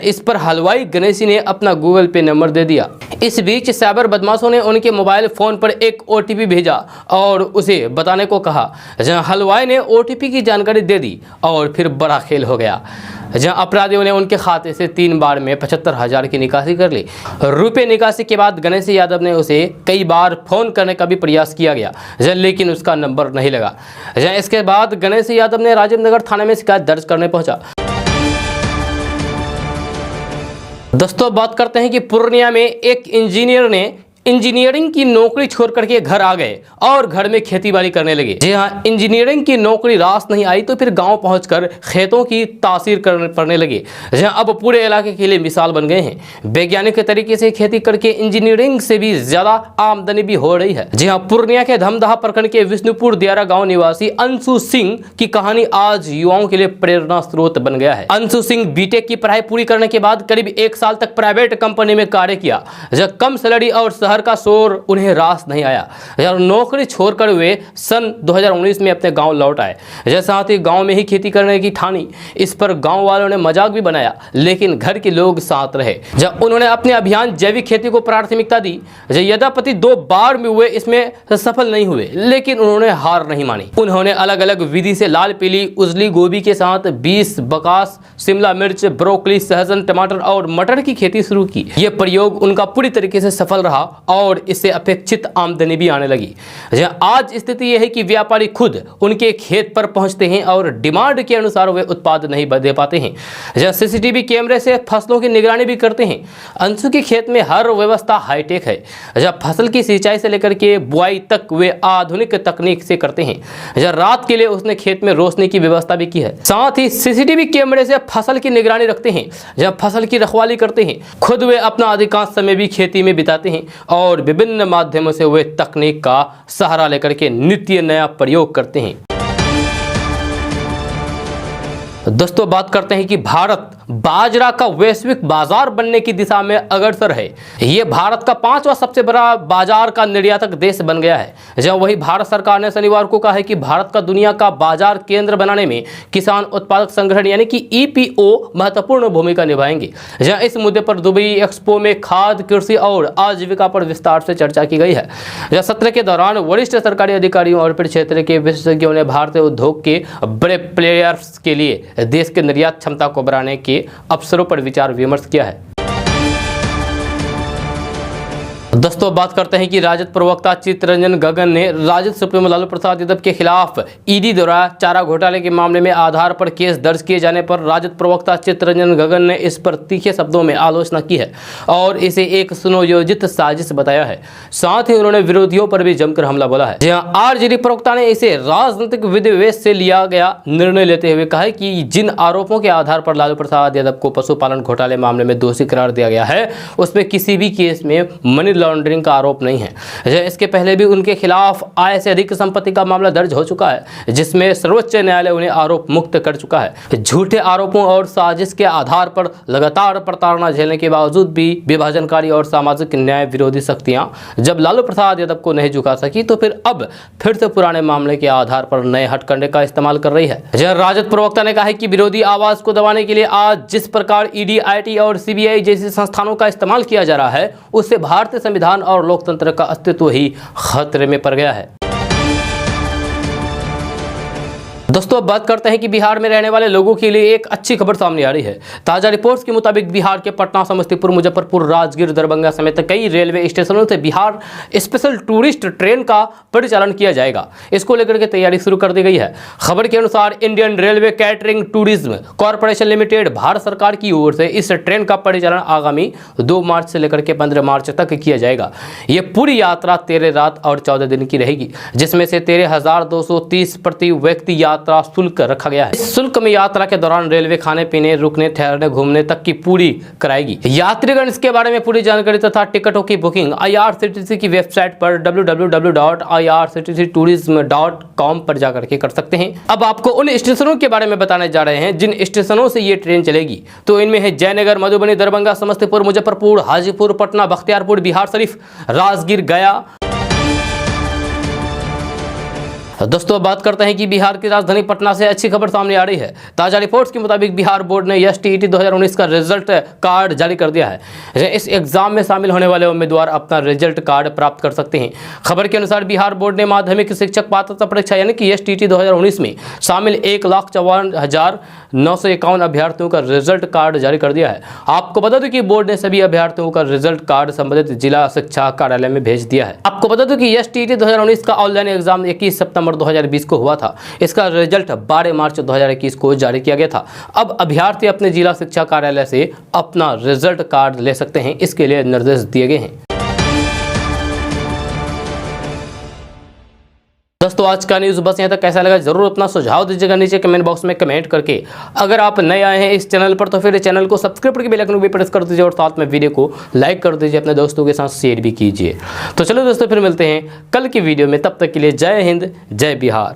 इस पर हलवाई गणेशी ने अपना गूगल पे नंबर दे दिया। इस बीच साइबर बदमाशों ने उनके मोबाइल फोन पर एक OTP भेजा और उसे बताने को कहा। हलवाई ने OTP की जानकारी दे दी और फिर बड़ा खेल हो गया, जहां अपराधियों ने उनके खाते से 3 बार में 75,000 की निकासी कर ली। रुपए निकासी के बाद गणेश यादव ने उसे कई बार फोन करने का भी प्रयास किया गया, लेकिन उसका नंबर नहीं लगा। इसके बाद गणेश यादव ने राजीव नगर थाने में शिकायत दर्ज करने पहुंचा। दोस्तों बात करते हैं कि पूर्णिया में एक इंजीनियर ने इंजीनियरिंग की नौकरी छोड़ करके घर आ गए और घर में खेतीबाड़ी करने लगे। जी हाँ, इंजीनियरिंग की नौकरी रास नहीं आई तो फिर गांव पहुंचकर खेतों की तासीर पड़ने लगे, जहां अब पूरे इलाके के लिए मिसाल बन गए हैं। वैज्ञानिक तरीके से खेती करके इंजीनियरिंग से भी ज्यादा आमदनी भी हो रही है। जी हाँ, पूर्णिया के धमदाहा प्रखंड के विष्णुपुर दियारा गाँव निवासी अंशु सिंह की कहानी आज युवाओं के लिए प्रेरणा स्रोत बन गया है। अंशु सिंह BTech की पढ़ाई पूरी करने के बाद करीब 1 साल तक प्राइवेट कंपनी में कार्य किया। कम सैलरी और शहर का शोर उन्हें रास नहीं आया। नौकरी छोड़कर वे सन 2019 में अपने गांव लौट आए। साथ ही गांव में ही खेती करने की ठानी। इस पर गांव वालों ने मजाक भी बनाया, लेकिन घर के लोग साथ रहे। जब उन्होंने अपने अभियान जैविक खेती को प्राथमिकता दी। यद्यपि 2 बार में हुए इसमें सफल नहीं हुए, लेकिन उन्होंने हार नहीं मानी। उन्होंने अलग अलग विधि से लाल पीली उजली गोभी के साथ 20 बकास, शिमला मिर्च, ब्रोकली, सहजन, टमाटर और मटर की खेती शुरू की। यह प्रयोग उनका पूरी तरीके से सफल रहा और इससे अपेक्षित आमदनी भी आने लगी। आज स्थिति यह है कि व्यापारी खुद उनके खेत पर पहुंचते हैं और डिमांड के अनुसार वे उत्पाद नहीं दे पाते हैं। CCTV कैमरे से फसलों की निगरानी भी करते हैं। अंशु के खेत में हर व्यवस्था हाईटेक है। फसल की सिंचाई से लेकर के बुआई तक वे आधुनिक तकनीक से करते हैं। रात के लिए उसने खेत में रोशनी की व्यवस्था भी की है। साथ ही CCTV कैमरे से फसल की निगरानी रखते हैं, जब फसल की रखवाली करते हैं। खुद वे अपना अधिकांश समय भी खेती में बिताते हैं और विभिन्न माध्यमों से वे तकनीक का सहारा लेकर के नित्य नया प्रयोग करते हैं। दोस्तों बात करते हैं कि भारत बाजरा का वैश्विक बाजार बनने की दिशा में अग्रसर है। ये भारत का 5वां सबसे बड़ा बाजार का निर्यातक देश बन गया है। जब वही भारत सरकार ने शनिवार को कहा है कि भारत का दुनिया का बाजार केंद्र बनाने में किसान उत्पादक संगठन यानी कि EPO महत्वपूर्ण भूमिका निभाएंगे। जहां इस मुद्दे पर दुबई एक्सपो में खाद्य, कृषि और आजीविका पर विस्तार से चर्चा की गई है। जहां सत्र के दौरान वरिष्ठ सरकारी अधिकारियों और फिर क्षेत्र के विशेषज्ञों ने भारतीय उद्योग के बड़े प्लेयर्स के लिए देश के निर्यात क्षमता को बढ़ाने के अवसरों पर विचार विमर्श किया है। दोस्तों बात करते हैं कि राजद प्रवक्ता चित्तरंजन गगन ने राजद सुप्रीमो लालू प्रसाद यादव के खिलाफ ईडी द्वारा चारा घोटाले के मामले में आधार पर केस दर्ज किए जाने पर राजद प्रवक्ता चित्तरंजन गगन ने इस पर तीखे शब्दों में आलोचना की है और इसे एक सुनियोजित साजिश बताया है। साथ ही उन्होंने विरोधियों पर भी जमकर हमला बोला है। जहां आरजेडी प्रवक्ता ने इसे राजनीतिक विधिवेश से लिया गया निर्णय लेते हुए कहा है कि जिन आरोपों के आधार पर लालू प्रसाद यादव को पशुपालन घोटाले मामले में दोषी करार दिया गया है उसमें किसी भी केस में मनी लॉन्ड्रिंग का आरोप नहीं है। इसके पहले भी उनके खिलाफ आय से अधिक संपत्ति का मामला दर्ज हो चुका है जिसमें सर्वोच्च न्यायालय उन्हें आरोप मुक्त कर चुका है। झूठे आरोपों और साजिश के आधार पर लगातार प्रताड़ना झेलने के बावजूद भी विभाजनकारी और सामाजिक न्याय विरोधी शक्तियां जब लालू प्रसाद यादव को नहीं झुका सकी तो फिर से पुराने मामले के आधार पर नए हथकंडे का इस्तेमाल कर रही है। राजद प्रवक्ता ने कहा है कि विरोधी आवाज को दबाने के लिए आज जिस प्रकार ईडी, आईटी और सीबीआई जैसी संस्थानों का इस्तेमाल किया जा रहा है उससे भारतीय संविधान और लोकतंत्र का अस्तित्व ही खतरे में पड़ गया है। दोस्तों अब बात करते हैं कि बिहार में रहने वाले लोगों के लिए एक अच्छी खबर सामने आ रही है। ताजा रिपोर्ट्स के मुताबिक बिहार के पटना, समस्तीपुर, मुजफ्फरपुर, राजगीर, दरभंगा समेत कई रेलवे स्टेशनों से बिहार स्पेशल टूरिस्ट ट्रेन का परिचालन किया जाएगा। इसको लेकर के तैयारी शुरू कर दी गई है। खबर के अनुसार Indian railway catering tourism corporation limited Bharat सरकार की ओर से इस ट्रेन का परिचालन आगामी 2 मार्च से लेकर के 15 मार्च तक किया जाएगा। ये पूरी यात्रा 13 रात और 14 दिन की रहेगी जिसमें से 13,230 प्रति व्यक्ति यात्रा शुल्क रखा गया है। इस शुल्क में यात्रा के दौरान रेलवे खाने पीने, रुकने, ठहरने, घूमने तक की पूरी कराएगी। यात्रीगण इसके बारे में पूरी जानकारी तथा टिकटों की बुकिंग IRCTC की वेबसाइट पर www.irctctourism.com पर जाकर के कर सकते हैं। अब आपको उन स्टेशनों के बारे में बताने जा रहे हैं जिन स्टेशनों से ये ट्रेन चलेगी। तो इनमें है जयनगर, मधुबनी, दरभंगा, समस्तीपुर, मुजफ्फरपुर, हाजीपुर, पटना, बख्तियारपुर, बिहार शरीफ, राजगीर, गया। दोस्तों बात करते हैं कि बिहार की राजधानी पटना से अच्छी खबर सामने आ रही है। ताजा रिपोर्ट्स के मुताबिक बिहार बोर्ड ने STET 2019 का रिजल्ट कार्ड जारी कर दिया है। इस एग्जाम में शामिल होने वाले उम्मीदवार अपना रिजल्ट कार्ड प्राप्त कर सकते हैं। खबर के अनुसार बिहार बोर्ड ने माध्यमिक शिक्षक पात्रता परीक्षा यानी कि STET 2019 में शामिल 1,54,951 अभ्यर्थियों का रिजल्ट कार्ड जारी कर दिया है। आपको बता दें कि बोर्ड ने सभी अभ्यर्थियों का रिजल्ट कार्ड संबंधित जिला शिक्षा कार्यालय में भेज दिया है। आपको बता दें कि STET 2019 का ऑनलाइन एग्जाम 21 सितंबर 2020 को हुआ था। इसका रिजल्ट 12 मार्च 2021 को जारी किया गया था। अब अभ्यर्थी अपने जिला शिक्षा कार्यालय से अपना रिजल्ट कार्ड ले सकते हैं। इसके लिए निर्देश दिए गए हैं। दोस्तों आज का न्यूज़ बस यहाँ तक। कैसा लगा जरूर अपना सुझाव दीजिएगा नीचे कमेंट बॉक्स में कमेंट करके। अगर आप नए आए हैं इस चैनल पर तो फिर चैनल को सब्सक्राइब करके बेल आइकन भी प्रेस कर दीजिए और साथ में वीडियो को लाइक कर दीजिए, अपने दोस्तों के साथ शेयर भी कीजिए। तो चलो दोस्तों फिर मिलते हैं कल की वीडियो में, तब तक के लिए जय हिंद, जय बिहार।